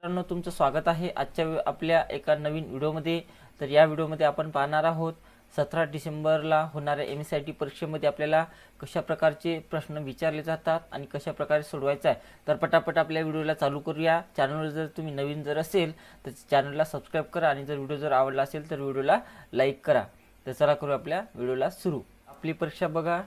मित्रांनो, तुमचं स्वागत आहे आजच्या आपल्या एका नवीन व्हिडिओमध्ये। तर या व्हिडिओमध्ये आपण पाहणार आहोत 17 डिसेंबरला होणाऱ्या MSIT परीक्षेमध्ये आपल्याला कशा प्रकारचे प्रश्न विचारले जातात आणि कशा प्रकारे सोडवायचे आहे। तर पटापट आपल्या व्हिडिओला चालू करूया। चॅनलवर जर तुम्ही नवीन असेल तर चॅनलला सबस्क्राइब करा आणि जर व्हिडिओ आवडला असेल तर व्हिडिओला लाईक करा। तर चला करू आपल्या व्हिडिओला सुरू। आपली परीक्षा बघा,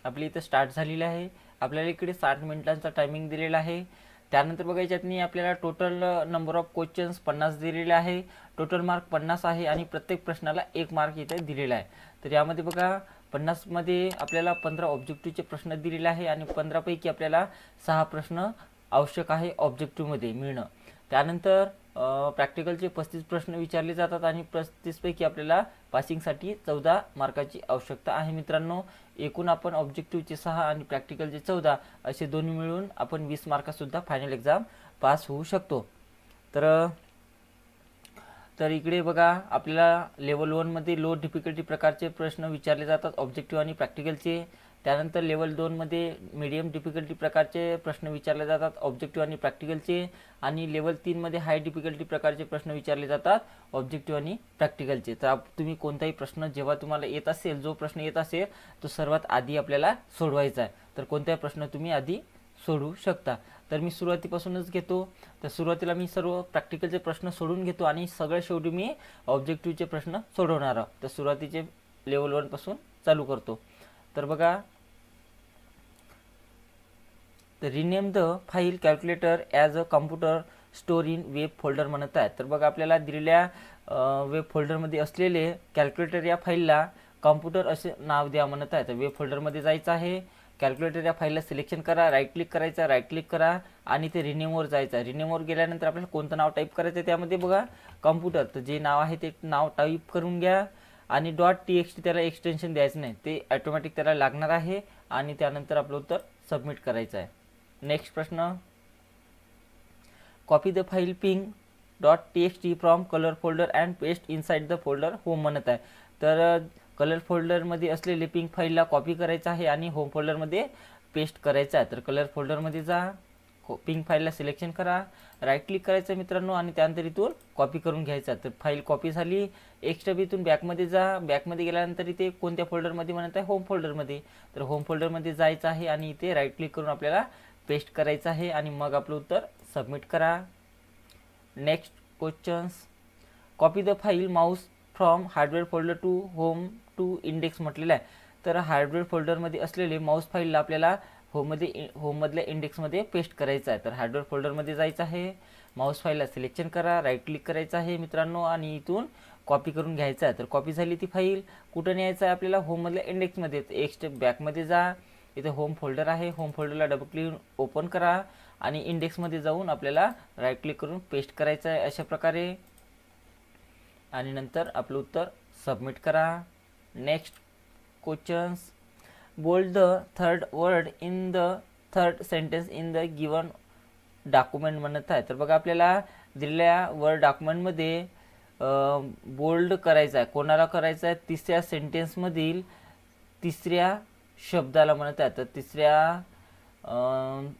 आपली इथे स्टार्ट झालेली आहे। आपल्याला इकडे 60 मिनिटांचा टायमिंग दिलेला आहे। त्यानंतर बघा याच्यातनी आपल्याला टोटल नंबर ऑफ क्वेश्चन्स 50 दिलेले आहे, टोटल मार्क 50 आहे आणि प्रत्येक प्रश्नाला 1 मार्क इथे दिलेला आहे। तर यामध्ये बघा 50 मध्ये आपल्याला 15 ऑब्जेक्टिव्हचे प्रश्न दिलेले आहे आणि 15 पैकी आपल्याला 6 प्रश्न आवश्यक आहे ऑब्जेक्टिव्ह मध्ये मिळणं। त्यानंतर प्रॅक्टिकलचे 35 प्रश्न विचारले जातात आणि 35 पैकी आपल्याला पासिंगसाठी 14 मार्काची आवश्यकता आहे। मित्रांनो, एकूण आपण ऑब्जेक्टिव्हचे 6 आणि प्रॅक्टिकलचे 14 असे दोन्ही मिळून आपण 20 मार्कासुद्धा फायनल एक्झाम पास होऊ शकतो। तर इकडे बघा आपल्याला लेवल 1 मध्ये लो डिफिकल्टी प्रकारचे प्रश्न विचारले जातात ऑब्जेक्टिव्ह आणि प्रॅक्टिकलचे। त्यानंतर लेवल 2 मध्ये मीडियम डिफिकल्टी प्रकारचे प्रश्न विचारले जातात ऑब्जेक्टिव्ह आणि प्रॅक्टिकलचे आणि लेवल 3 मध्ये हाय डिफिकल्टी प्रकारचे प्रश्न विचारले जातात ऑब्जेक्टिव्ह आणि प्रॅक्टिकलचे। तर तुम्ही कोणताही प्रश्न जेव्हा तुम्हाला येत असेल, जो प्रश्न येत असेल तो सर्वात आधी आपल्याला सोडवायचा आहे। तर कोणताही प्रश्न तुम्ही आधी सोडवू शकता। तर मी सुरुवातीपासूनच घेतो। तर सुरुवातीला मी सर्व प्रॅक्टिकलचे प्रश्न सोडून घेतो आणि सगळ्यात शेवटी मी ऑब्जेक्टिव्हचे प्रश्न सोडवणार आहे। तर सुरुवातीचे लेवल 1 पासून चालू करतो। तर बघा, तर rename the file calculator as a computer store in web folder म्हणत आहे। तर बघा आपल्याला दिलेल्या वेब फोल्डरमध्ये असलेले कॅल्क्युलेटर या फाईलला कॉम्प्युटर असे नाव द्या म्हणत आहे। तर वेब फोल्डरमध्ये जायचं आहे, कॅल्क्युलेटर या फाईलला सिलेक्शन करा, राईट क्लिक करायचा, राईट क्लिक करा आणि ते रिनेमवर जायचं आहे। रिनेमवर गेल्यानंतर आपल्याला कोणतं नाव टाईप करायचं आहे, त्यामध्ये बघा कॉम्प्युटर, तर जे नाव आहे ते नाव टाईप करून घ्या आणि .txt त्याला एक्सटेन्शन द्यायचं नाही, ते ऑटोमॅटिक त्याला लागणार आहे आणि त्यानंतर आपलं उत्तर सबमिट करायचं आहे। नेक्स्ट प्रश्न, copy the file ping.txt from colour folder and paste inside the folder home म्हणत आहे। तर कलर फोल्डरमध्ये असलेले पिंक फाईलला कॉपी करायचं आहे आणि होम फोल्डरमध्ये पेस्ट करायचं आहे। तर कलर फोल्डरमध्ये जा, पिंक फाईलला सिलेक्शन करा, राईट क्लिक करायचं मित्रांनो आणि त्यानंतर इथून कॉपी करून घ्यायचा। तर फाईल कॉपी झाली। एक्स्ट्रा इथून बॅकमध्ये जा, बॅकमध्ये गेल्यानंतर इथे कोणत्या फोल्डरमध्ये म्हणत आहे, होम फोल्डरमध्ये। तर होम फोल्डरमध्ये जायचं आहे आणि इथे राईट क्लिक करून आपल्याला पेस्ट करायचं आहे आणि मग आपलं उत्तर सबमिट करा। Next questions, copy the file mouse from hardware folder to home to index म्हटलेलं आहे। तर हार्डवेअर फोल्डरमध्ये असलेले माऊस फाईलला आपल्याला होममधल्या इंडेक्समध्ये पेस्ट करायचं आहे। तर हार्डवेअर फोल्डरमध्ये जायचं आहे, माऊस फाईलला सिलेक्शन करा, राईट क्लिक करायचं आहे मित्रांनो आणि इथून कॉपी करून घ्यायचं आहे। तर कॉपी झाली ती फाईल कुठं न्यायचं आहे आपल्याला, होममधल्या इंडेक्समध्ये। एक स्टेप बॅकमध्ये जा, इथे होम फोल्डर आहे, होम फोल्डरला डबल क्लिक ओपन करा आणि इंडेक्समध्ये जाऊन आपल्याला राईट क्लिक करून पेस्ट करायचं आहे अशा प्रकारे आणि नंतर आपलं उत्तर सबमिट करा। Next questions, bold the third word in the third sentence in the given document म्हणत आहे। तर बघा आपल्याला दिलेल्या वर्ड डॉक्युमेंटमध्ये बोल्ड करायचं आहे, कोणाला करायचं आहे, तिसऱ्या सेंटेन्समधील तिसऱ्या शब्दाला म्हणत आहे। तर तिसऱ्या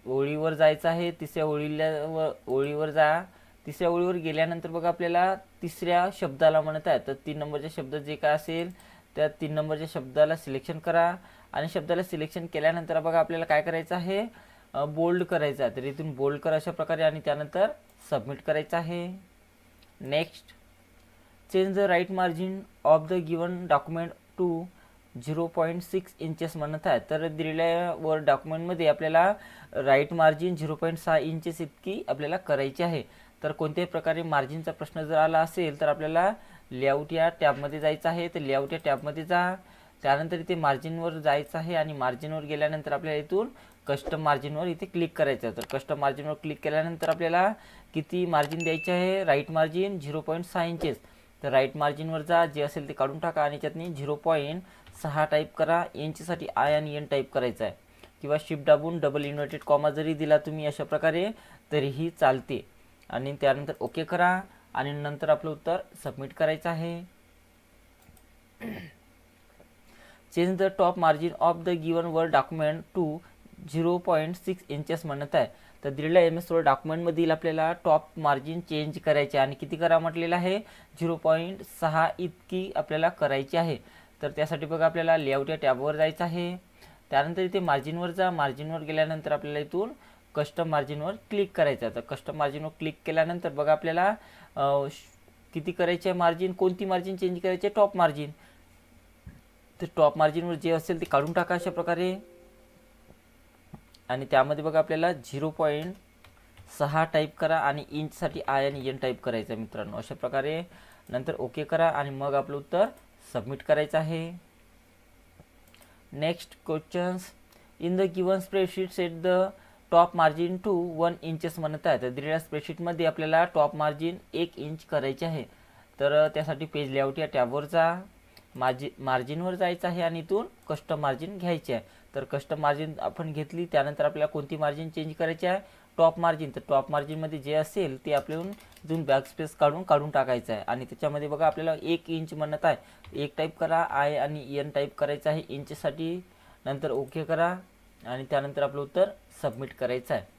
ओळीवर जायचं आहे, तिसऱ्या ओळीवर जा, तिसऱ्या ओळीवर गेल्यानंतर बघा आपल्याला तिसऱ्या शब्दाला म्हणत आहे। तर 3 नंबरचे शब्द जे काय असेल त्या 3 नंबरच्या शब्दाला सिलेक्शन करा आणि शब्दाला सिलेक्शन केल्यानंतर बघा आपल्याला काय करायचं आहे, बोल्ड करायचं आहे। तर इथून बोल्ड करा अशा प्रकारे आणि त्यानंतर सबमिट करायचं आहे। Next, change the right margin of the given document to 0.6 inches म्हणत आहे। तर दिलेल्या वर्ड डॉक्युमेंटमध्ये आपल्याला राईट मार्जिन 0.6 इंचेस इतकी आपल्याला करायची आहे। तर कोणत्याही प्रकारे मार्जिनचा प्रश्न जर आला असेल तर आपल्याला लेआउट या टॅबमध्ये जायचं आहे। तर लेआउट या टॅबमध्ये जा, त्यानंतर इथे मार्जिनवर जायचं आहे आणि मार्जिनवर गेल्यानंतर आपल्याला इथून कस्टम मार्जिनवर इथे क्लिक करायचं आहे। तर कस्टम मार्जिनवर क्लिक केल्यानंतर आपल्याला किती मार्जिन द्यायचे आहे, राईट मार्जिन 0.6 इंचेस। तर राईट मार्जिनवर जा, जे असेल ते काढून टाका आणि त्यातनी 0.6 टाईप करा, इंचसाठी आय आणि एन टाईप करायचं आहे किंवा शिफ्ट दाबून डबल इन्व्हर्टेड कॉमा जरी दिला तुम्ही अशा प्रकारे तरीही चालते आणि त्यानंतर ओके करा आणि नंतर आपलं उत्तर सबमिट करायचं आहे। Change the top margin of the given Word document to 0.6 inches म्हणत आहे। तर दिलेल्या MS Word डॉक्युमेंटमधील आपल्याला टॉप मार्जिन चेंज करायचे आणि किती करा म्हटलेलं आहे 0.6 इतकी आपल्याला करायची आहे. तर त्यासाठी बघा आपल्याला लेआउट या टॅबवर जायचं आहे. त्यानंतर इथे मार्जिनवर जा. मार्जिनवर गेल्यानंतर आपल्याला इथून कस्टम मार्जिनवर क्लिक करायचं. तर कस्टम मार्जिनवर क्लिक केल्यानंतर बघा आपल्याला किती करायचे आहे मार्जिन, कोणती मार्जिन चेंज करायची आहे, टॉप मार्जिन. तर टॉप मार्जिनवर जे असेल ते काढून टाका अशा प्रकारे आणि त्यामध्ये बघा आपल्याला 0.6 टाईप करा आणि इंचसाठी आय आणि एन टाईप करायचं आहे मित्रांनो अशा प्रकारे. नंतर ओके करा आणि मग आपलं उत्तर सबमिट करायचं आहे. Next questions. In the given spreadsheet set the top margin to 1 inches म्हणत आहे. तर दिलेल्या स्प्रेडशीटमध्ये आपल्याला टॉप मार्जिन 1 इंच करायचे आहे. तर त्यासाठी पेज लेआउट या टॅबवर जा. मार्जिनवर जायचं आहे आणि इथून कस्टम मार्जिन घ्यायची आहे. तर कस्टम मार्जिन आपण घेतली. त्यानंतर आपल्याला कोणती मार्जिन चेंज करायची आहे, टॉप मार्जिन. तर टॉप मार्जिनमध्ये जे असेल ते आपल्याला इथून बॅक स्पेस काढून टाकायचं आहे आणि त्याच्यामध्ये बघा आपल्याला 1 इंच म्हणत आहे. 1 टाईप करा, आय आणि एन टाईप करायचं आहे इंचसाठी. नंतर ओके करा आणि त्यानंतर आपलं उत्तर सबमिट करायचं आहे.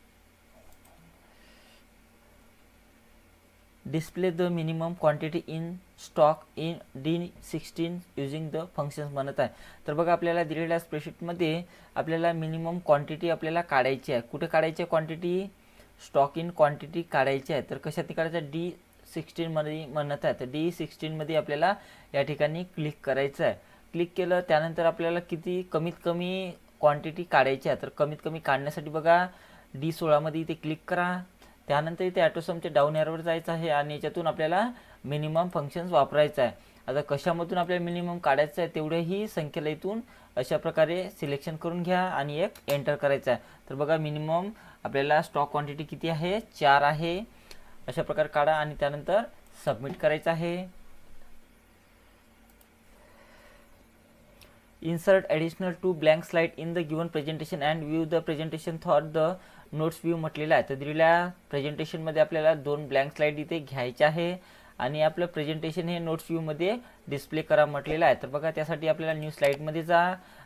Display the minimum quantity in stock in D16 using the functions म्हणत आहे. तर बघा आपल्याला दिलेल्या स्प्रेडशीटमध्ये आपल्याला मिनिमम क्वांटिटी आपल्याला काढायची आहे. कुठे काढायची आहे क्वांटिटी, स्टॉक इन क्वांटिटी काढायची आहे. तर कशात काढायचं, D16 मध्ये म्हणत आहे. तर D16 मध्ये आपल्याला या ठिकाणी क्लिक करायचं आहे. क्लिक केलं त्यानंतर आपल्याला किती कमीत कमी क्वांटिटी काढायची आहे. तर कमीत कमी काढण्यासाठी बघा D16 मध्ये इथे क्लिक करा. त्यानंतर इथे ॲटोसमच्या डाऊन एरोवर जायचं आहे आणि याच्यातून आपल्याला मिनिमम फंक्शन्स वापरायचं आहे. आता कशामधून आपल्याला मिनिमम काढायचं आहे तेवढ्याही संख्येला इथून अशा प्रकारे सिलेक्शन करून घ्या आणि एक एंटर करायचं आहे. तर बघा मिनिमम आपल्याला स्टॉक क्वांटिटी किती आहे, 4 आहे. अशा प्रकारे काढा आणि त्यानंतर सबमिट करायचं आहे. Insert additional 2 blank slide in the given presentation and view the presentation thought the notes view म्हटलेलं आहे. तर दिलेल्या प्रेझेंटेशनमध्ये आपल्याला 2 ब्लँक स्लाइड इथे घ्यायचे आहे आणि आपलं प्रेझेंटेशन हे नोट्स व्ह्यूमध्ये डिस्प्ले करा म्हटलेलं आहे. तर बघा त्यासाठी आपल्याला न्यू स्लाइडमध्ये जा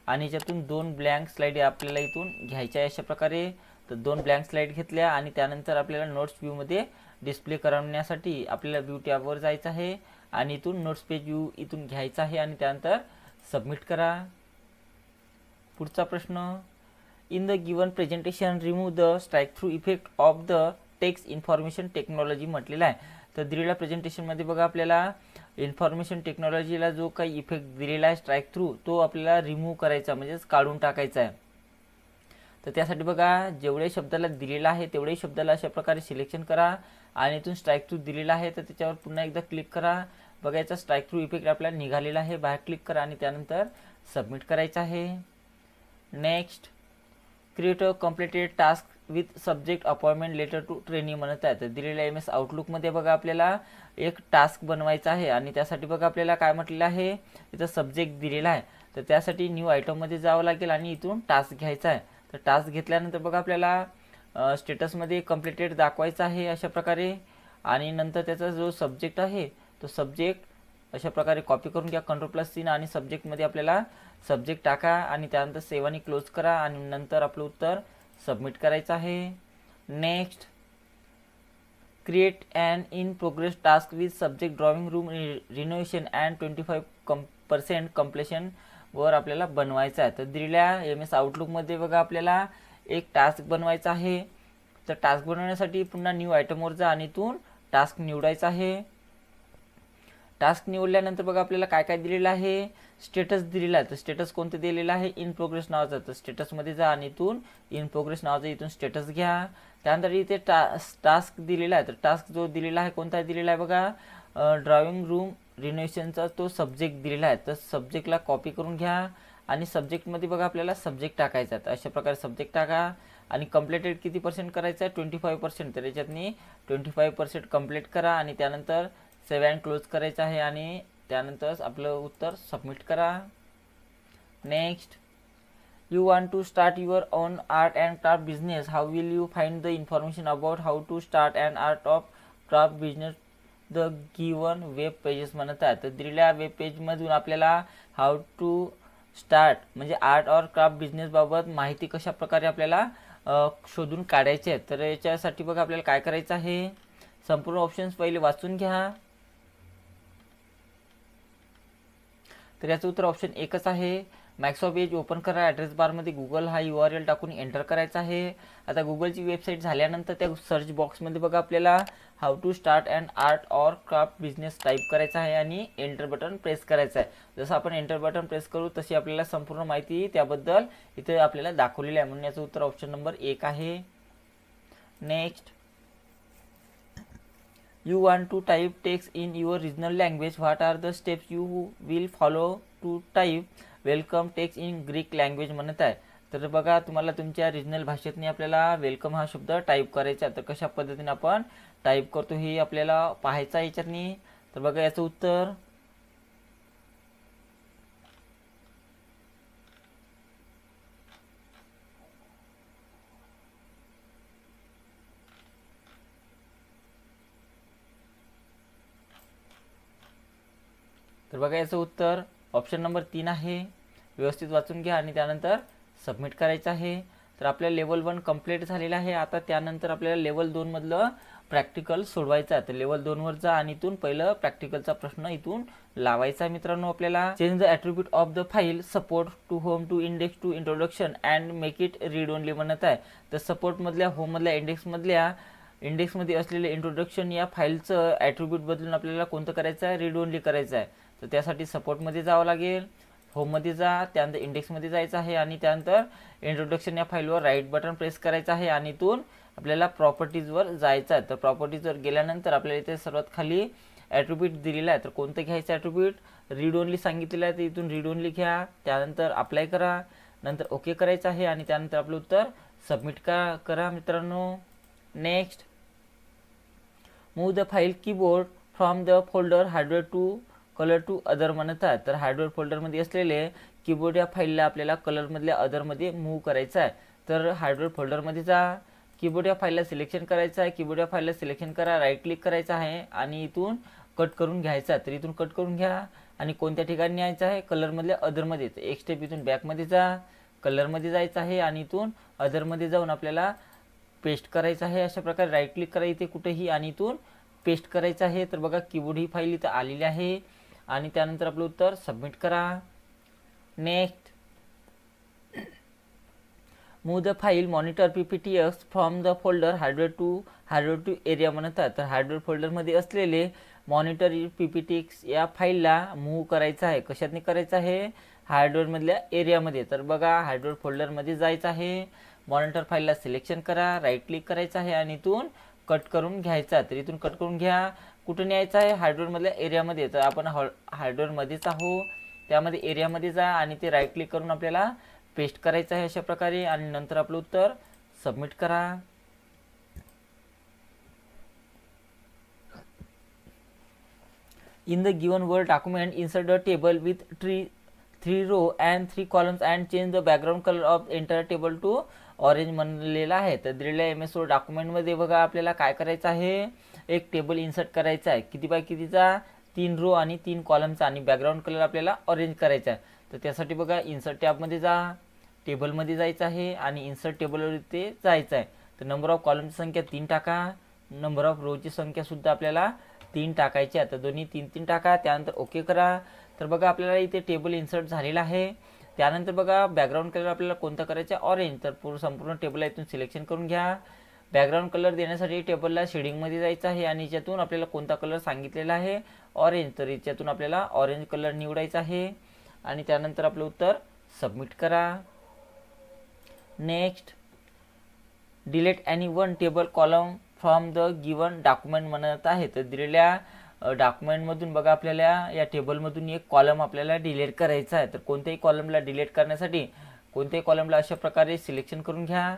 आणि याच्यातून 2 ब्लँक स्लाइड आपल्याला इथून घ्यायच्या आहे अशा प्रकारे. तर 2 ब्लँक स्लाइड घेतल्या आणि त्यानंतर आपल्याला नोट्स व्ह्यूमध्ये डिस्प्ले करण्यासाठी आपल्याला व्ह्यू टॅबवर जायचं आहे आणि इथून नोट्स पेज व्ह्यू इथून घ्यायचा आहे आणि त्यानंतर सबमिट करा. पुढचा प्रश्न. In the given presentation remove the strike through effect of the text information technology म्हटलेला आहे. तर दिलेल्या प्रेझेंटेशनमध्ये बघा आपल्याला इन्फॉर्मेशन टेक्नॉलॉजीला जो काही इफेक्ट दिलेला आहे स्ट्राईक थ्रू तो आपल्याला रिमूव्ह करायचा म्हणजेच काढून टाकायचा आहे. तर त्यासाठी बघा जेवढे शब्दाला दिलेला आहे तेवढे शब्दाला अशा प्रकारे सिलेक्शन करा आणि इथून स्ट्राईक थ्रू दिलेला आहे तर त्याच्यावर पुन्हा एकदा क्लिक करा. बघा याचा स्ट्राईक थ्रू इफेक्ट आपल्याला निघालेला आहे. बाहेर क्लिक करा आणि त्यानंतर सबमिट करायचं आहे. Next. Create a completed task with subject appointment letter to trainee म्हणत आहे. तर दिलेल्या MS आउटलुकमध्ये बघा आपल्याला एक टास्क बनवायचा आहे आणि त्यासाठी बघा आपल्याला काय म्हटलेलं आहे, इथं सब्जेक्ट दिलेला आहे. तर त्यासाठी न्यू आयटममध्ये जावं लागेल आणि इथून टास्क घ्यायचा आहे. तर टास्क घेतल्यानंतर बघा आपल्याला स्टेटसमध्ये कम्प्लिटेड दाखवायचा आहे अशा प्रकारे आणि नंतर त्याचा जो सब्जेक्ट आहे तो सब्जेक्ट अशा प्रकारे कॉपी करून घ्या Ctrl+C आणि सब्जेक्टमध्ये आपल्याला सब्जेक्ट टाका आणि त्यानंतर सेव्ह आणि क्लोज करा आणि नंतर आपलं उत्तर सबमिट करायचं आहे. Next. Create an in progress task with subject drawing room renovation and 25% completion वर आपल्याला बनवायचं आहे. तर दिलेल्या MS आउटलुकमध्ये बघा आपल्याला एक टास्क बनवायचा आहे. तर टास्क बनवण्यासाठी पुन्हा न्यू आयटमवर जा आणि इथून टास्क निवडायचा आहे. टास्क निवडल्यानंतर बघा आपल्याला काय काय दिलेलं आहे, स्टेटस दिलेला आहे. तर स्टेटस कोणतं दिलेलं आहे, इन प्रोग्रेस नावाचं. तर स्टेटसमध्ये जा आणि इथून इन प्रोग्रेस नावाचं इथून स्टेटस घ्या. त्यानंतर इथे टास्क दिलेला आहे. तर टास्क जो दिलेला आहे कोणता दिलेला आहे बघा, ड्रॉइंग रूम रिनोव्हेशनचा तो सब्जेक्ट दिलेला आहे. तर सब्जेक्टला कॉपी करून घ्या आणि सब्जेक्टमध्ये बघा आपल्याला सब्जेक्ट टाकायचा आहे. तर अशा प्रकारे सब्जेक्ट टाका आणि कम्प्लिटेड किती पर्सेंट करायचं आहे, 25%. तर याच्यातनी 25% कम्प्लीट करा आणि त्यानंतर सेव्ह अँड क्लोज करायचं आहे आणि त्यानंतर आपलं उत्तर सबमिट करा. Next. You want to start your own art and craft business. How will you find the information about how to start an art of craft business? The given web pages म्हणत आहे. तर दिलेल्या web पेजमधून आपल्याला how to start म्हणजे art और craft business बाबत माहिती कशा प्रकारे आपल्याला शोधून काढायचे आहेत. तर याच्यासाठी बघा आपल्याला काय करायचं आहे, संपूर्ण ऑप्शन्स पहिले वाचून घ्या. तर याचं उत्तर ऑप्शन एकच आहे. मायक्रोसॉफ्ट एज ओपन करा, ॲड्रेस बारमध्ये गुगल हा URL टाकून एंटर करायचा आहे. आता गुगलची वेबसाईट झाल्यानंतर त्या सर्च बॉक्समध्ये बघा आपल्याला how to start and art or craft business type करायचा आहे आणि एंटर बटन प्रेस करायचं आहे. जसं आपण एंटर बटन प्रेस करू तशी आपल्याला संपूर्ण माहिती त्याबद्दल इथे आपल्याला दाखवलेली आहे, म्हणून याचं उत्तर ऑप्शन नंबर 1 आहे. Next, you want to type text in your regional language, what are the steps you will follow to type welcome text in Greek language म्हणत आहे. तर बघा तुम्हाला तुमच्या रिजनल भाषेतनी आपल्याला वेलकम हा शब्द टाईप करायचा. तर कशा पद्धतीने आपण टाईप करतो हे आपल्याला पाहायचं आहे याच्यातनी. तर बघा याचं उत्तर तर बघा याचं उत्तर ऑप्शन नंबर 3 आहे. व्यवस्थित वाचून घ्या आणि त्यानंतर सबमिट करायचं आहे. तर आपल्या लेवल 1 कंप्लीट झालेलं आहे. आता त्यानंतर आपल्याला लेवल 2 मधलं प्रॅक्टिकल सोडवायचं आहे. तर लेवल 2 वर जा आणि इथून पहिलं प्रॅक्टिकलचा प्रश्न इथून लावायचा आहे मित्रांनो आपल्याला. Change the attribute of the file support to home to index to introduction and make it read only म्हणत आहे. तर सपोर्ट मधल्या होम मधल्या इंडेक्समध्ये असलेले इंट्रोडक्शन या फाईलचं ॲट्रिब्यूट बदलून आपल्याला कोणतं करायचं आहे, रीड ओनली करायचं आहे. तर त्यासाठी सपोर्टमध्ये जावं लागेल, होममध्ये जा, त्यानंतर इंडेक्समध्ये जायचं आहे आणि त्यानंतर इंट्रोडक्शन या फाईलवर राईट बटन प्रेस करायचं आहे आणि इथून आपल्याला प्रॉपर्टीजवर जायचं आहे. तर प्रॉपर्टीजवर गेल्यानंतर आपल्याला इथे सर्वात खाली ॲट्रिब्यूट दिलेला आहे. तर कोणतं घ्यायचं ॲट्रिब्यूट, रीड ओनली सांगितलेलं आहे, तर इथून रीड ओनली घ्या. त्यानंतर अप्लाय करा, नंतर ओके करायचं आहे आणि त्यानंतर आपलं उत्तर सबमिट करा मित्रांनो. Next, move the file keyboard from the folder hardware to colour to other म्हणत आहे. तर हार्डवेअर फोल्डरमध्ये असलेले कीबोर्ड या फाईलला आपल्याला कलरमधल्या अदरमध्ये मूव्ह करायचं आहे. तर हार्डवेअर फोल्डरमध्ये जा, कीबोर्ड या फाईलला सिलेक्शन करायचं आहे, कीबोर्ड या फाईलला सिलेक्शन करा, राईट क्लिक करायचं आहे आणि इथून कट करून घ्यायचा आहे. तर इथून कट करून घ्या आणि कोणत्या ठिकाणी न्यायचं आहे, कलरमधल्या अदरमध्ये. एक स्टेप इथून बॅकमध्ये जा, कलरमध्ये जायचं आहे आणि इथून अदरमध्ये जाऊन आपल्याला पेस्ट करायचं आहे. अशा प्रकारे राईट क्लिक करा इथे कुठेही आणि इथून पेस्ट करायचं आहे. तर बघा कीबोर्ड ही फाईल इथं आलेली आहे आणि त्यानंतर आपलं उत्तर सबमिट करा. Next, move the file monitor PPTX from the folder hardware to area म्हणत आहे. तर हार्डवेअर फोल्डरमध्ये असलेले मॉनिटर PPTX या फाईलला मूव्ह करायचं आहे. कशातनी करायचं आहे, हार्डवेअरमधल्या एरियामध्ये. तर बघा हार्डवेअर फोल्डरमध्ये जायचं आहे, मॉनिटर फाईलला सिलेक्शन करा, राईट क्लिक करायचं आहे आणि इथून कट करून घ्यायचा. तर इथून कट करून घ्या, कुठून न्यायचं आहे, हार्डवेअरमधल्या एरियामध्ये. तर आपण हार्डवेअरमध्येच आहो, त्यामध्ये एरियामध्ये जा आणि ते राईट क्लिक करून आपल्याला पेस्ट करायचं आहे अशा प्रकारे आणि नंतर आपलं उत्तर सबमिट करा. In the given Word document insert a table with 3 row and 3 columns and change the background color of entire table to orange म्हणलेला आहे. तर दिलेल्या MS Word डॉक्युमेंटमध्ये बघा आपल्याला काय करायचं आहे, एक टेबल इन्सर्ट करायचा आहे. किती बाय कितीचा, 3 रो आणि 3 कॉलमचा आणि बॅकग्राऊंड कलर आपल्याला ऑरेंज करायचा आहे. तर त्यासाठी बघा इन्सर्ट टॅबमध्ये जा, टेबलमध्ये जायचं आहे आणि इन्सर्ट टेबलवर ते जायचं आहे. तर नंबर ऑफ कॉलमची संख्या 3 टाका, नंबर ऑफ रोची संख्या सुद्धा आपल्याला 3 टाकायची आहे. तर दोन्ही 3 टाका, त्यानंतर ओके करा. तर बघा आपल्याला इथे टेबल इन्सर्ट झालेला आहे. त्यानंतर बघा बॅकग्राऊंड कलर आपल्याला कोणता करायचा, ऑरेंज. तर संपूर्ण टेबलला इथून सिलेक्शन करून घ्या. बॅकग्राऊंड कलर देण्यासाठी टेबलला शेडिंगमध्ये जायचं आहे आणि याच्यातून आपल्याला कोणता कलर सांगितलेला आहे, ऑरेंज. तर याच्यातून आपल्याला ऑरेंज कलर निवडायचा आहे आणि त्यानंतर आपलं उत्तर सबमिट करा. Next, delete any one table column from the given document म्हणत आहे. तर दिलेल्या डॉक्युमेंटमधून बघा आपल्याला या टेबलमधून एक कॉलम आपल्याला डिलीट करायचा आहे. तर कोणत्याही कॉलमला डिलीट करण्यासाठी कोणत्याही कॉलमला अशा प्रकारे सिलेक्शन करून घ्या,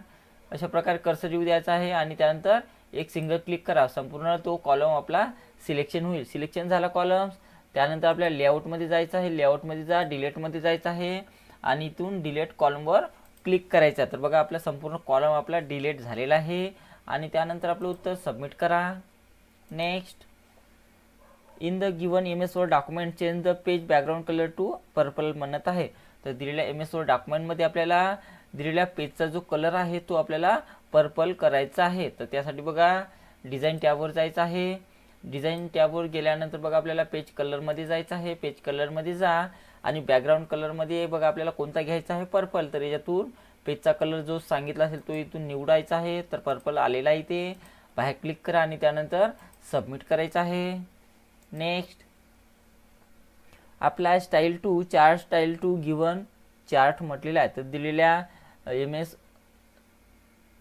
अशा प्रकारे कर्सर येऊ द्यायचा आहे आणि त्यानंतर एक सिंगल क्लिक करा, संपूर्ण तो कॉलम आपला सिलेक्शन होईल. सिलेक्शन झाला कॉलम्स, त्यानंतर आपल्याला लेआउटमध्ये जायचं आहे, लेआउटमध्ये जा, डिलीटमध्ये जायचं आहे आणि इथून डिलीट कॉलमवर क्लिक करायचं. तर बघा आपला संपूर्ण कॉलम आपला डिलीट झालेला आहे आणि त्यानंतर आपलं उत्तर सबमिट करा. Next, in the given MS Word document change the page background colour to purple म्हणत आहे. तर दिलेल्या MS Word डॉक्युमेंटमध्ये आपल्याला दिलेल्या पेजचा जो कलर आहे तो आपल्याला पर्पल करायचा आहे. तर त्यासाठी बघा डिझाईन टॅबवर जायचं आहे. डिझाईन टॅबवर गेल्यानंतर बघा आपल्याला पेज कलरमध्ये जायचं आहे. पेज कलरमध्ये जा आणि बॅकग्राऊंड कलरमध्ये बघा आपल्याला कोणता घ्यायचा आहे, पर्पल. तर याच्यातून पेजचा कलर जो सांगितला असेल तो इथून निवडायचा आहे. तर पर्पल आलेला आहे इथे. बाहेर क्लिक करा आणि त्यानंतर सबमिट करायचं आहे. Next apply style to chart style to given chart म्हटलेला आहे. तर दिलेल्या MS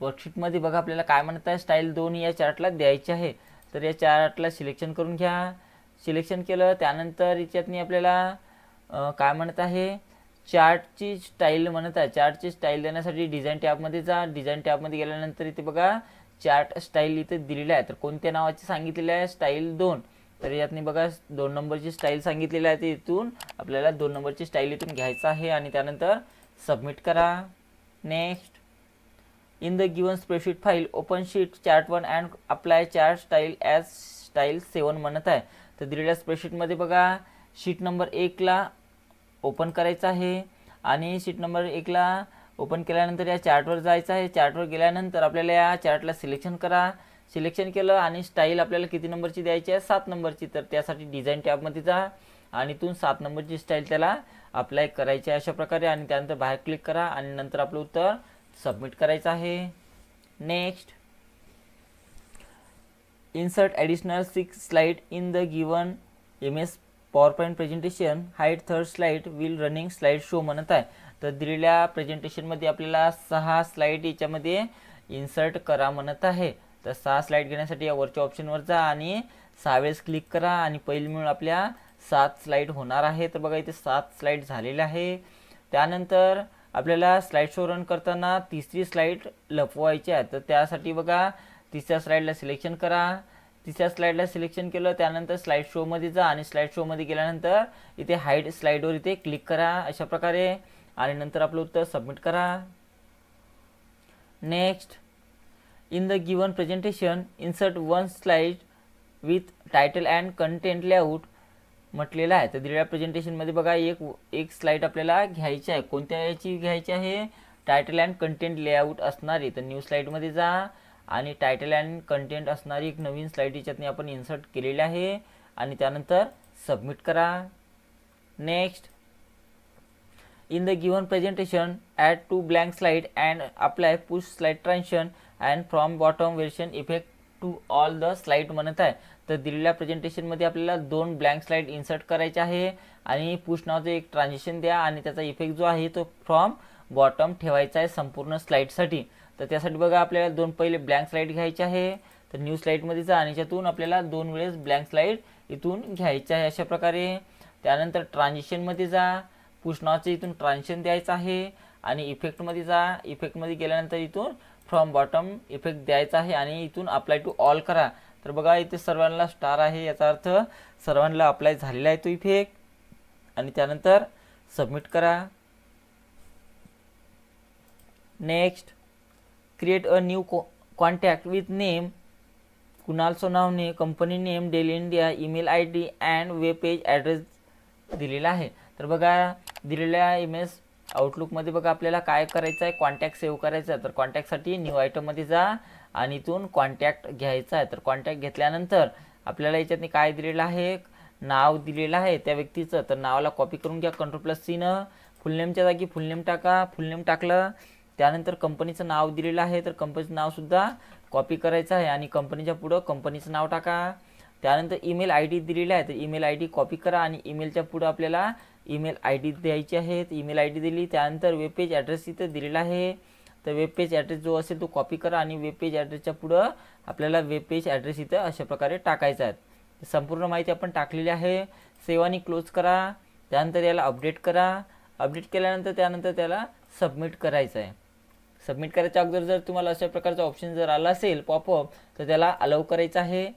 वर्कशीटमध्ये बघा आपल्याला काय म्हणत आहे, स्टाईल 2 या चार्टला द्यायची आहे. तर या चार्टला सिलेक्शन करून घ्या. सिलेक्शन केलं त्यानंतर याच्यातनी आपल्याला काय म्हणत आहे, चार्टची स्टाईल म्हणत आहे. चार्टची स्टाईल देण्यासाठी डिझाईन टॅबमध्ये जा. डिझाईन टॅबमध्ये गेल्यानंतर इथे बघा चार्ट स्टाईल इथे दिलेली आहे. तर कोणत्या नावाची सांगितलेली आहे, स्टाईल 2. तर यातनी बघा 2 नंबरची स्टाईल सांगितलेली आहे. ते इथून आपल्याला 2 नंबरची स्टाईल इथून घ्यायचं आहे आणि त्यानंतर सबमिट करा. Next in the given spreadsheet file open sheet chart 1 and apply chart style as style 7 म्हणत आहे. तर दिलेल्या स्प्रेडशीटमध्ये बघा शीट नंबर 1ला ओपन करायचं आहे आणि शीट नंबर 1ला ओपन केल्यानंतर या चार्टवर जायचं आहे. चार्टवर गेल्यानंतर आपल्याला या चार्टला सिलेक्शन करा. सिलेक्शन केलं आणि स्टाईल आपल्याला किती नंबरची द्यायची आहे, 7 नंबरची. तर त्यासाठी डिझाईन टॅबमध्ये जा आणि इथून 7 नंबरची स्टाईल त्याला अप्लाय करायची आहे अशा प्रकारे आणि त्यानंतर बाहेर क्लिक करा आणि नंतर आपलं उत्तर सबमिट करायचं आहे. Next insert additional 6 slide in the given MS PowerPoint presentation height 3rd slide will running slide show म्हणत आहे. तर दिलेल्या प्रेझेंटेशनमध्ये आपल्याला 6 स्लाइड याच्यामध्ये इन्सर्ट करा म्हणत आहे. तर 6 स्लाइड घेण्यासाठी या वरच्या ऑप्शनवर जा आणि 6 वेळेस क्लिक करा आणि पहिली मिळून आपल्या 7 स्लाइड होणार आहे. तर बघा इथे 7 स्लाइड झालेले आहे. त्यानंतर आपल्याला स्लाइड शो रन करताना 3री स्लाइड लपवायची आहे. तर त्यासाठी बघा 3ऱ्या स्लाइडला सिलेक्शन करा. 3ऱ्या स्लाइडला सिलेक्शन केलं त्यानंतर स्लाइड शोमध्ये जा आणि स्लाइड शोमध्ये गेल्यानंतर इथे हाईड स्लाइडवर इथे क्लिक करा अशा प्रकारे आणि नंतर आपलं उत्तर सबमिट करा. Next in the given presentation insert 1 slide with title and content layout म्हटलेलं आहे. तर दिलेल्या प्रेझेंटेशनमध्ये बघा एक स्लाइड आपल्याला घ्यायची आहे. कोणत्या याची घ्यायची आहे, टायटल अँड कंटेंट लेआउट असणारी. तर न्यू स्लाइडमध्ये जा आणि टायटल अँड कंटेंट असणारी एक नवीन स्लाइड याच्यातनी आपण इन्सर्ट केलेली आहे आणि त्यानंतर सबमिट करा. Next in the given presentation add 2 blank slide and apply push slide transition and from bottom variation effect to all the slide म्हणत आहे. तर दिलेल्या प्रेझेंटेशनमध्ये आपल्याला 2 ब्लँक स्लाइड इन्सर्ट करायचे आहे आणि पुश नावाचं एक ट्रान्झिशन द्या आणि त्याचा इफेक्ट जो आहे तो फ्रॉम बॉटम ठेवायचा आहे संपूर्ण स्लाइडसाठी. तर त्यासाठी बघा आपल्याला 2 पहिले ब्लँक स्लाइड घ्यायचे आहे. तर न्यू स्लाइडमध्ये जा आणि याच्यातून आपल्याला 2 वेळेस ब्लँक स्लाइड इथून घ्यायचे आहे अशा प्रकारे. त्यानंतर ट्रान्झिशनमध्ये जा, पुश नावाचं इथून ट्रान्झिशन द्यायचं आहे आणि इफेक्टमध्ये जा. इफेक्टमध्ये गेल्यानंतर इथून फ्रॉम बॉटम इफेक्ट द्यायचा आहे आणि इथून अप्लाय टू ऑल करा. तर बघा इथे सर्वांना स्टार आहे, याचा अर्थ सर्वांना अप्लाय झालेला आहे तो इफेक्ट आणि त्यानंतर सबमिट करा. Next create a new contact with name Kunal Sonawane, company name Dell India, email ID and web page address दिलेला आहे. तर बघा दिलेल्या MS आउटलुकमध्ये बघा आपल्याला काय करायचं आहे, कॉन्टॅक्ट सेव्ह करायचा आहे. तर कॉन्टॅक्टसाठी न्यू आयटममध्ये जा आणि इथून कॉन्टॅक्ट घ्यायचा आहे. तर कॉन्टॅक्ट घेतल्यानंतर आपल्याला याच्यातनी काय दिलेलं आहे, नाव दिलेलं आहे त्या व्यक्तीचं. तर नावाला कॉपी करून घ्या Ctrl+C न. फुलनेमच्या जागी फुलनेम टाका. फुलनेम टाकलं त्यानंतर कंपनीचं नाव दिलेलं आहे. तर कंपनीचं नावसुद्धा कॉपी करायचं आहे आणि कंपनीच्या पुढं कंपनीचं नाव टाका. त्यानंतर ईमेल ID दिलेला आहे. तर ईमेल ID कॉपी करा आणि ईमेलच्या पुढं आपल्याला ईमेल ID द्यायची आहे. ईमेल ID दिली. त्यानंतर वेब पेज ॲड्रेस इथं दिलेला आहे. तर वेब पेज ॲड्रेस जो असेल तो कॉपी करा आणि वेब पेज ॲड्रेसच्या पुढं आपल्याला वेब पेज ॲड्रेस इथं अशा प्रकारे टाकायचा आहे. संपूर्ण माहिती आपण टाकलेली आहे. सेव्ह आणि क्लोज करा. त्यानंतर याला अपडेट करा. अपडेट केल्यानंतर त्यानंतर त्याला सबमिट करायचं आहे. सबमिट करायच्या अगोदर जर तुम्हाला अशा प्रकारचा ऑप्शन जर आला असेल पॉपअप तर त्याला अलाउ करायचं आहे.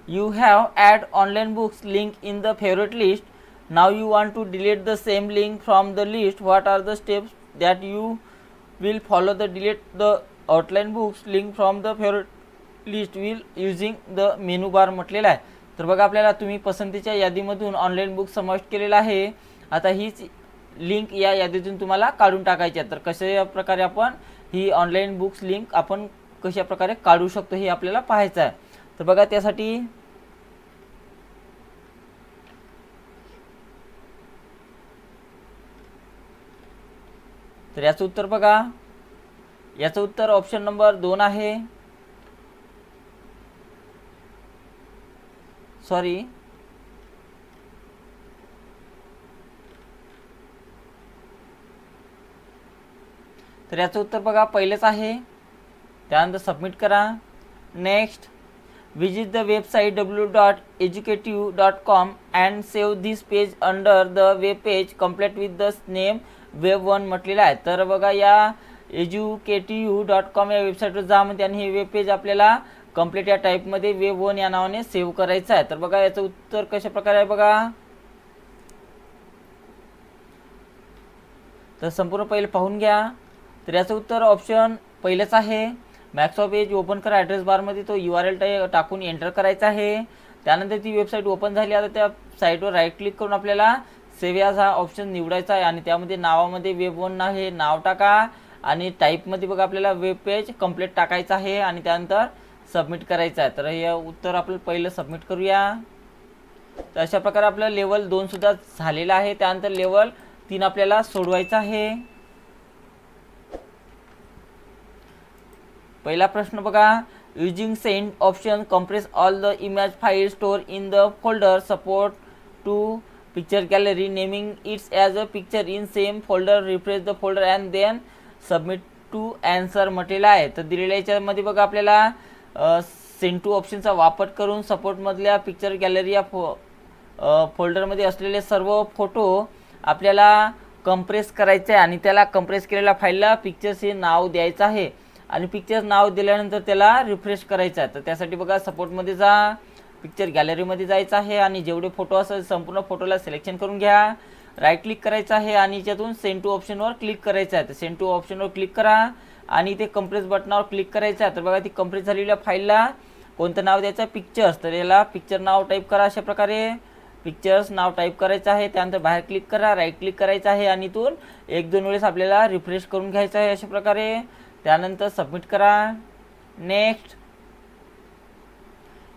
You have add online books link in the favorite list. Now you want to delete the same link from the list. What are the steps that you will follow to delete the outline books link from the favorite list will using the menu bar म्हटलेला आहे. तर बघा आपल्याला तुम्ही पसंतीच्या यादीमधून online book समाविष्ट केलेला आहे. आता हीच लिंक या यादीतून तुम्हाला काढून टाकायची आहे. तर कशा प्रकारे आपण ही ऑनलाईन बुक्स लिंक आपण कशा प्रकारे काढू शकतो हे आपल्याला पाहायचं आहे. तर बघा त्यासाठी तर याचं उत्तर बघा, याचं उत्तर ऑप्शन नंबर 2 आहे. सॉरी, तर याचं उत्तर बघा पहिलेच आहे. त्यानंतर सबमिट करा. Next, visit the website www.educative.com and save this page under the web page complete with the name web 1 म्हटलेलं आहे. तर बघा या educative.com या वेबसाईटवर जा म्हणजे आणि हे वेब पेज आपल्याला कंप्लीट या टाईपमध्ये वेब 1 या नावाने सेव्ह करायचं आहे. तर बघा याचं उत्तर कशा प्रकारे आहे बघा. तर संपूर्ण पहिले पाहून घ्या. तर याचं उत्तर ऑप्शन पहिलेच आहे. मायक्रोसॉफ्ट पेज ओपन करा. ॲड्रेस बारमध्ये तो URL टाकून एंटर करायचा आहे. त्यानंतर ती वेबसाईट ओपन झाली. आता त्या साईटवर राईट क्लिक करून आपल्याला सेव्ह ॲज हा ऑप्शन निवडायचा आहे आणि त्यामध्ये नावामध्ये वेब 1 हे नाव टाका आणि टाईपमध्ये बघा आपल्याला वेब पेज कंप्लीट टाकायचं आहे आणि त्यानंतर सबमिट करायचं आहे. तर हे उत्तर आपलं पहिलं सबमिट करूया. तर अशा प्रकारे आपलं लेवल 2 सुद्धा झालेलं आहे. त्यानंतर लेवल 3 आपल्याला सोडवायचं आहे. पहिला प्रश्न बघा, using send option compress all the image file store in the folder support to picture gallery naming its as a picture in same folder refresh the folder and then submit to answer म्हटलेला आहे. तर दिलेल्या याच्यामध्ये बघा आपल्याला send to ऑप्शनचा वापर करून सपोर्टमधल्या picture gallery या फोल्डरमध्ये असलेले सर्व फोटो आपल्याला कंप्रेस करायचे आहे आणि त्याला कंप्रेस केलेल्या फाईलला पिक्चर्स हे नाव द्यायचं आहे आणि पिक्चर्स नाव दिल्यानंतर त्याला रिफ्रेश करायचं आहे. तर त्यासाठी बघा सपोर्टमध्ये जा, पिक्चर गॅलरीमध्ये जायचं आहे आणि जेवढे फोटो असेल संपूर्ण फोटोला सिलेक्शन करून घ्या. राईट क्लिक करायचं आहे आणि याच्यातून सेंड टू ऑप्शनवर क्लिक करायचं आहे. तर सेंड टू ऑप्शनवर क्लिक करा आणि ते कंप्रेस बटनावर क्लिक करायचं आहे. तर बघा ती कंप्रेस झालेल्या फाईलला कोणतं नाव द्यायचं आहे, पिक्चर्स. तर याला पिक्चर नाव टाईप करा. अशा प्रकारे पिक्चर्स नाव टाईप करायचं आहे. त्यानंतर बाहेर क्लिक करा, राईट क्लिक करायचं आहे आणि इथून 1-2 वेळेस आपल्याला रिफ्रेश करून घ्यायचं आहे अशा प्रकारे. त्यानंतर सबमिट करा. Next,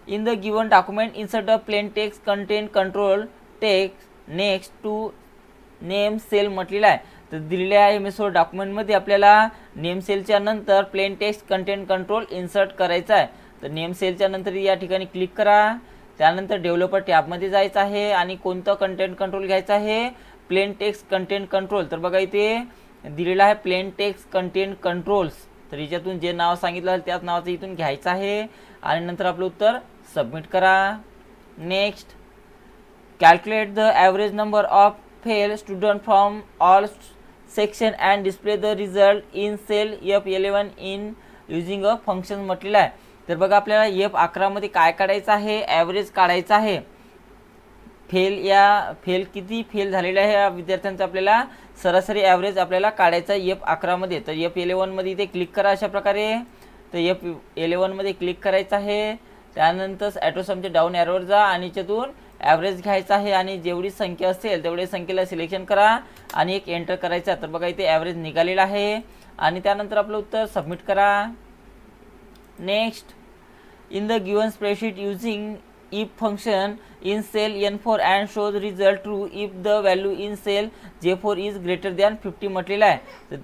in the given document insert the plain text content control text next to name cell म्हटलेला आहे. तर दिलेल्या MS Word डॉक्युमेंटमध्ये आपल्याला नेम सेलच्या नंतर plain text content control insert करायचा आहे. तर नेम सेलच्या नंतर या ठिकाणी क्लिक करा. त्यानंतर डेव्हलपर टॅबमध्ये जायचं आहे आणि कोणतं कंटेंट कंट्रोल घ्यायचं आहे, प्लेन टेक्स्ट कंटेंट कंट्रोल. तर बघा इथे दिलेला आहे प्लेन टेक्स्ट कंटेंट कंट्रोल्स. तर याच्यातून जे नाव सांगितलं आहे त्याच नावाचं इथून घ्यायचं आहे आणि नंतर आपलं उत्तर सबमिट करा. Next, calculate the average number of fail student from all section and display the result in cell F11 in using a function म्हटलेलं आहे. तर बघा आपल्याला F11 मध्ये काय काढायचं आहे, ॲव्हरेज काढायचं आहे. फेल किती फेल झालेले आहे या विद्यार्थ्यांचा आपल्याला सरासरी ॲव्हरेज आपल्याला काढायचा F11 मध्ये. तर F11 मध्ये इथे क्लिक करा अशा प्रकारे. तर F11 मध्ये क्लिक करायचं आहे. त्यानंतर ॲटोसमच्या डाऊन ॲरोवर जा आणि याच्यातून ॲव्हरेज घ्यायचा आहे आणि जेवढी संख्या असेल तेवढी संख्येला सिलेक्शन करा आणि एक एंटर करायचा. तर बघा इथे ॲव्हरेज निघालेला आहे आणि त्यानंतर आपलं उत्तर सबमिट करा. Next, in the given spreadsheet using if function in cell N4 and show the result true if the value in cell J4 is greater than 50 म्हटलेला आहे.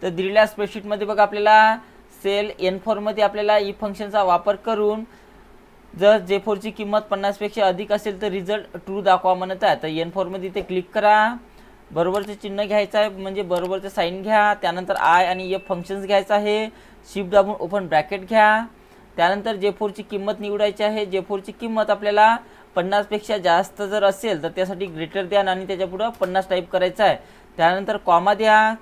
तर दिलेल्या स्प्रेडशीटमध्ये बघा आपल्याला सेल N4 मध्ये आपल्याला if फंक्शनचा वापर करून जर J4 ची किंमत 50 पेक्षा अधिक असेल तर रिझल्ट ट्रू दाखवा म्हणत आहे. तर N4 मध्ये इथे क्लिक करा, बरोबरचे चिन्ह घ्यायचं आहे म्हणजे बरोबरचे साइन घ्या. त्यानंतर I आणि F फंक्शन्स घ्यायचं आहे. शिफ्ट दाबून ओपन ब्रॅकेट घ्या. त्यानंतर J4 ची किंमत निवडायची आहे. J4 ची किंमत आपल्याला 50 पेक्षा जास्त जर असेल तर त्यासाठी ग्रेटर दॅन आणि त्याच्या पुढे 50 टाईप करायचं आहे. त्यानंतर कॉमा द्या.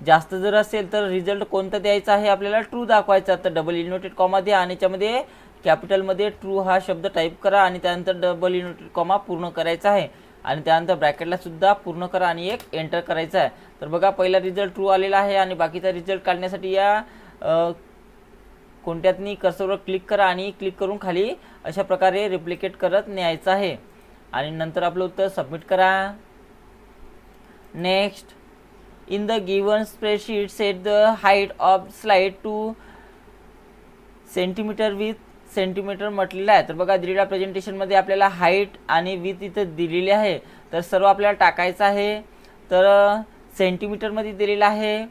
जास्त जर असेल तर रिझल्ट कोणतं द्यायचं आहे आपल्याला ट्रू दाखवायचा. तर डबल इन्व्हर्टेड कॉमा द्या आणि याच्यामध्ये कॅपिटलमध्ये ट्रू हा शब्द टाईप करा आणि त्यानंतर डबल इन्व्हर्टेड कॉमा पूर्ण करायचा आहे आणि त्यानंतर ब्रॅकेटला सुद्धा पूर्ण करा आणि एक एंटर करायचा आहे. तर बघा पहिला रिझल्ट ट्रू आलेला आहे आणि बाकीचा रिझल्ट काढण्यासाठी या कोणत्यातनी कर्सरवर क्लिक करा आणि क्लिक करून खाली अशा प्रकारे रिप्लिकेट करत न्यायचं आहे आणि नंतर आपलं उत्तर सबमिट करा. Next, in the given spreadsheet set the height of slide two centimetre with centimetre म्हटलेलं आहे. तर बघा दिलेल्या प्रेझेंटेशनमध्ये आपल्याला हाईट आणि विथ इथं दिलेली आहे. तर सर्व आपल्याला टाकायचं आहे. तर सेंटीमीटरमध्ये दिलेलं आहे.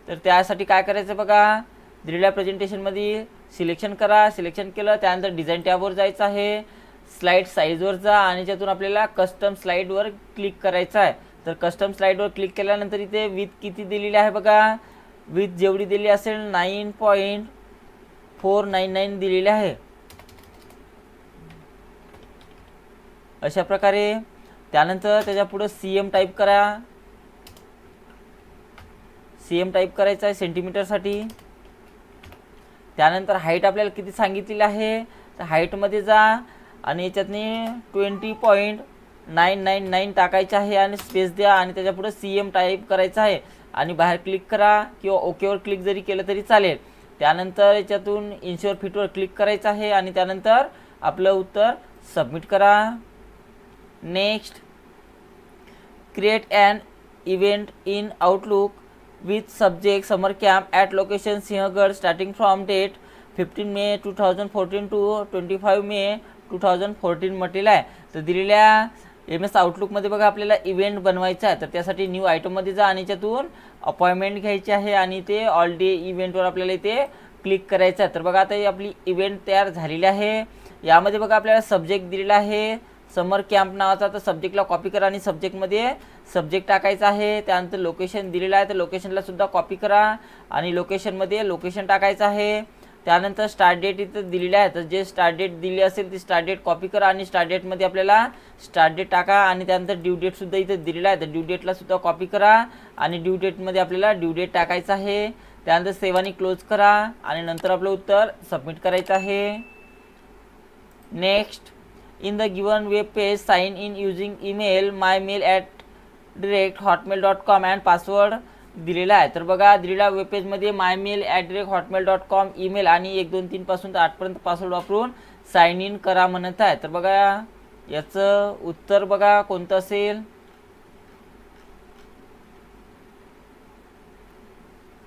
तर त्यासाठी काय करायचं बघा, दिलेल्या प्रेझेंटेशनमध्ये सिलेक्शन करा. सिलेक्शन केलं त्यानंतर डिझाईन टॅबवर जायचं आहे. स्लाइड साईजवर जा आणि त्यातून आपल्याला कस्टम स्लाइडवर क्लिक करायचं आहे. तर कस्टम स्लाइडवर क्लिक केल्यानंतर इथे विथ किती दिलेली आहे बघा, विथ जेवढी दिली असेल 9.499 दिलेली आहे. अशा प्रकारे त्यानंतर त्याच्या पुढे CM टाईप करा. CM टाईप करायचं आहे सेंटीमीटरसाठी. त्यानंतर हाईट आपल्याला किती सांगितलेली आहे, तर हाईटमध्ये जा आणि याच्यातनी 20.999 टाकायचे आहे आणि स्पेस द्या आणि त्याच्या पुढे CM टाईप करायचं आहे आणि बाहेर क्लिक करा किंवा ओकेवर क्लिक जरी केलं तरी चालेल. त्यानंतर याच्यातून इन्श्युअर फिटवर क्लिक करायचं आहे आणि त्यानंतर आपलं उत्तर सबमिट करा. Next, create an event in Outlook with subject summer camp at location Sinhgarh starting from date 15 May 2014 to 25 May 2014 म्हटलेलं आहे. तर दिलेल्या MS आउटलुकमध्ये बघा आपल्याला इव्हेंट बनवायचा आहे. तर त्यासाठी न्यू आयटममध्ये जा आणि त्यातून अपॉइंटमेंट घ्यायची आहे आणि ते ऑल डे इव्हेंटवर आपल्याला इथे क्लिक करायचं आहे. तर बघा आता आपली इव्हेंट तयार झालेली आहे. यामध्ये बघा आपल्याला सब्जेक्ट दिलेला आहे समर कॅम्प नावाचा. तर सब्जेक्टला कॉपी करा आणि सब्जेक्टमध्ये सब्जेक्ट टाकायचा आहे. त्यानंतर लोकेशन दिलेलं आहे तर लोकेशनला सुद्धा कॉपी करा आणि लोकेशनमध्ये लोकेशन टाकायचं आहे. त्यानंतर स्टार्ट डेट इथं दिलेली आहे तर जे स्टार्ट डेट दिली असेल ती स्टार्ट डेट कॉपी करा आणि स्टार्ट डेटमध्ये आपल्याला स्टार्ट डेट टाका आणि त्यानंतर ड्यू डेटसुद्धा इथं दिलेला आहे तर ड्यू डेटला सुद्धा कॉपी करा आणि ड्यू डेटमध्ये आपल्याला ड्यू डेट टाकायचं आहे. त्यानंतर सेव्ह आणि क्लोज करा आणि नंतर आपलं उत्तर सबमिट करायचं आहे. Next, in the given web page sign in using email mymail@hotmail.com and password दिलेला आहे. तर बघा दिलेल्या वेब पेजमध्ये mymail@hotmail.com ईमेल आणि 1 2 3 पासून तर 8 पर्यंत पासवर्ड वापरून साइन इन करा म्हणत आहे. तर बघा याचं उत्तर बघा कोणतं असेल,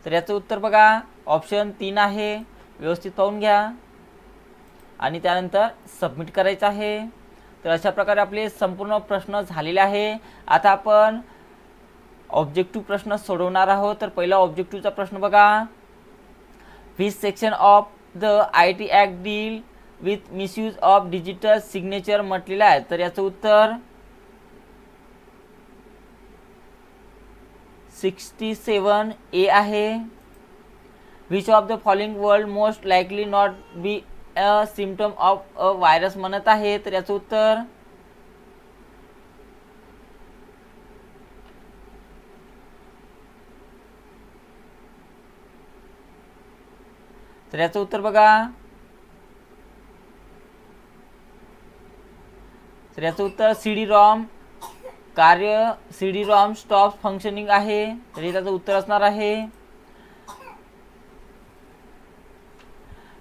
तर याचं उत्तर बघा ऑप्शन 3 आहे. व्यवस्थित पाहून घ्या आणि त्यानंतर सबमिट करायचं आहे. तर अशा प्रकारे आपले संपूर्ण प्रश्न झालेले आहे. आता आपण ऑब्जेक्टिव्ह प्रश्न सोडवणार आहोत. तर पहिला ऑब्जेक्टिव्हचा प्रश्न बघा, which section of the IT act deal with misuse of digital signature म्हटलेलं आहे. तर याचं उत्तर 67A आहे. Which of the following word most likely not be a symptom of a virus म्हणत आहे. तर याचं उत्तर बघा, तर याचं उत्तर CD-ROM कार्य CD-ROM स्टॉप फंक्शनिंग आहे. तर याचं उत्तर असणार आहे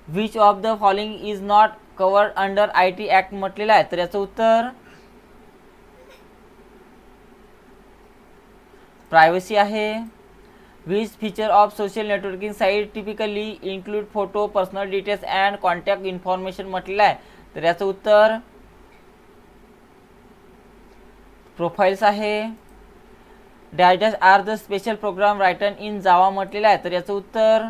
which of the following is not covered under IT act म्हटलेलं आहे. तर याचं उत्तर प्रायव्हसी आहे. Which feature of social networking site typically include photo, personal details and contact information म्हटलेलं आहे. तर याचं उत्तर प्रोफाइल्स आहे. Dash are the special program written in Java म्हटलेलं आहे. तर याचं उत्तर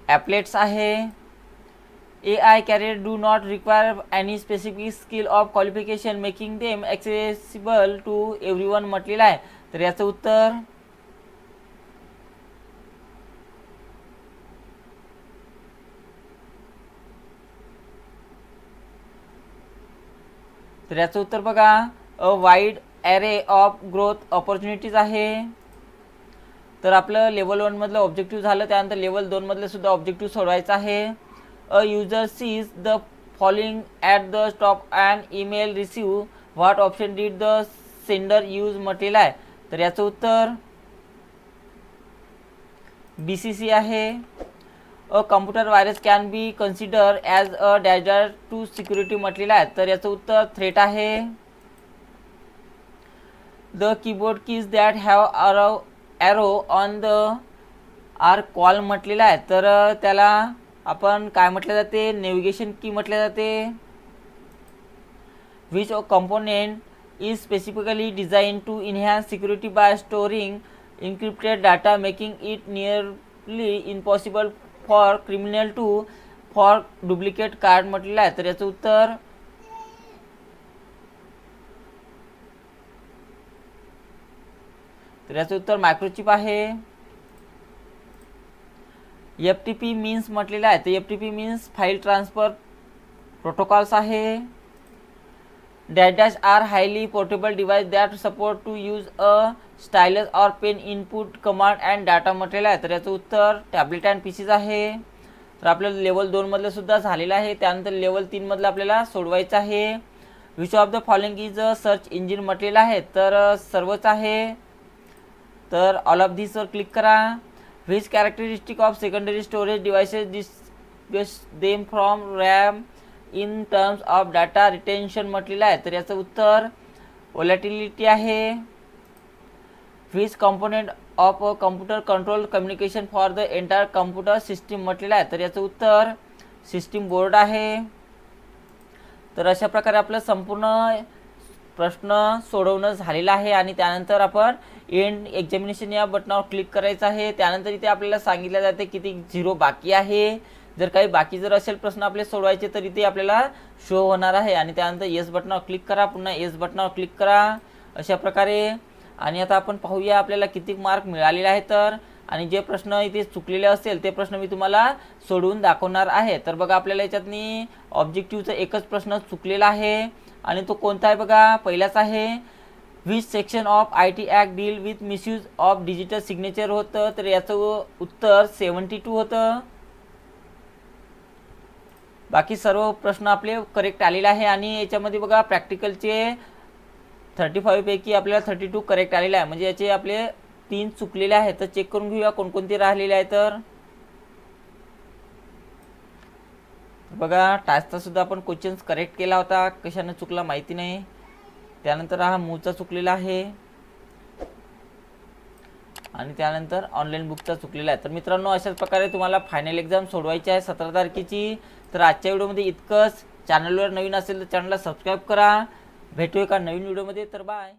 ॲपलेट्स आहे. AI career do not require any specific skill of qualification making them accessible to everyone म्हटलेलं आहे. तर याचं उत्तर बघा अ wide array of growth opportunities आहे. तर आपलं लेवल 1 मधलं ऑब्जेक्टिव्ह झालं. त्यानंतर लेवल 2 मधलं सुद्धा ऑब्जेक्टिव्ह सोडवायचं आहे. A user sees the following at the top and email receive what option did the sender use म्हटलेलं आहे. तर याचं उत्तर BCC आहे. A computer virus can be consider as a danger to security म्हटलेलं आहे, तर याचं उत्तर थ्रेट आहे. The keyboard keys that have arrow on the are call म्हटलेलं आहे, तर त्याला आपण काय म्हटले जाते, नेव्हिगेशन की म्हटले जाते. Which component is specifically design to enhance security by storing encrypted data making it nearly impossible for criminal to for duplicate card म्हटलेलं आहे, तर याचं उत्तर मायक्रोचिप आहे. FTP मीन्स म्हटलेलं आहे, तर FTP means file transfer protocols आहे. Dash are highly portable device that support to use a stylus और pen input command and data म्हटलेलं आहे, तर याचं उत्तर टॅबलेट अँड पीसीज आहे. तर आपल्याला लेवल 2 मधलं सुद्धा झालेलं आहे. त्यानंतर लेवल 3 मधलं आपल्याला सोडवायचं आहे. Which of the following is a search engine म्हटलेलं आहे, तर सर्वच आहे. तर ऑल ऑफ दिसवर क्लिक करा. Which characteristic of secondary storage devices distinguish them from RAM in terms of data retention म्हटलेलं आहे, तर याचं उत्तर व्होलॅटिलिटी आहे. Which component of a computer control communication for the entire computer system म्हटलेलं आहे, तर याचं उत्तर सिस्टीम बोर्ड आहे. तर अशा प्रकारे आपलं संपूर्ण प्रश्न सोडवणं झालेलं आहे. आणि त्यानंतर आपण एंड एक्झामिनेशन या बटनावर क्लिक करायचं आहे. त्यानंतर इथे आपल्याला सांगितलं जाते किती 0 बाकी आहे. जर काही बाकी जर असेल प्रश्न आपले सोडवायचे तर इथे आपल्याला शो होणार आहे. आणि त्यानंतर येस बटनावर क्लिक करा, पुन्हा येस बटनावर क्लिक करा, अशा प्रकारे. आणि आता आपण पाहूया आपल्याला किती मार्क मिळालेले आहेत. तर आणि जे प्रश्न इथे चुकलेले असेल ते प्रश्न मी तुम्हाला सोडवून दाखवणार आहे. तर बघा आपल्याला याच्यातनी ऑब्जेक्टिव्हचा एकच प्रश्न चुकलेला आहे आणि तो कोणता आहे बघा, पहिलाच आहे. Which section of IT act deal with misuse of digital signature होतं, तर याचं उत्तर 72 होतं. बाकी सर्व प्रश्न आपले करेक्ट आलेले आहे. आणि याच्यामध्ये बघा प्रॅक्टिकलचे 35 पैकी आपल्याला 32 करेक्ट आलेले आहे, म्हणजे याचे आपले 3 चुकलेले आहेत. तर चेक करून घेऊया कोणकोणते राहिलेले आहेत. तर बघा टास्कचा सुद्धा आपण क्वेश्चन्स करेक्ट केला होता, कशाने चुकला माहिती नाही. त्यानंतर हा मूळचा चुकलेला आहे आणि त्यानंतर ऑनलाईन बुकचा चुकलेला आहे. तर मित्रांनो अशाच प्रकारे तुम्हाला फायनल एक्झाम सोडवायची आहे 17 तारखेची. तर आजच्या व्हिडिओमध्ये इतकंच. चॅनलवर नवीन असेल तर चॅनलला सबस्क्राईब करा. भेटू एका नवीन व्हिडिओमध्ये. तर बाय.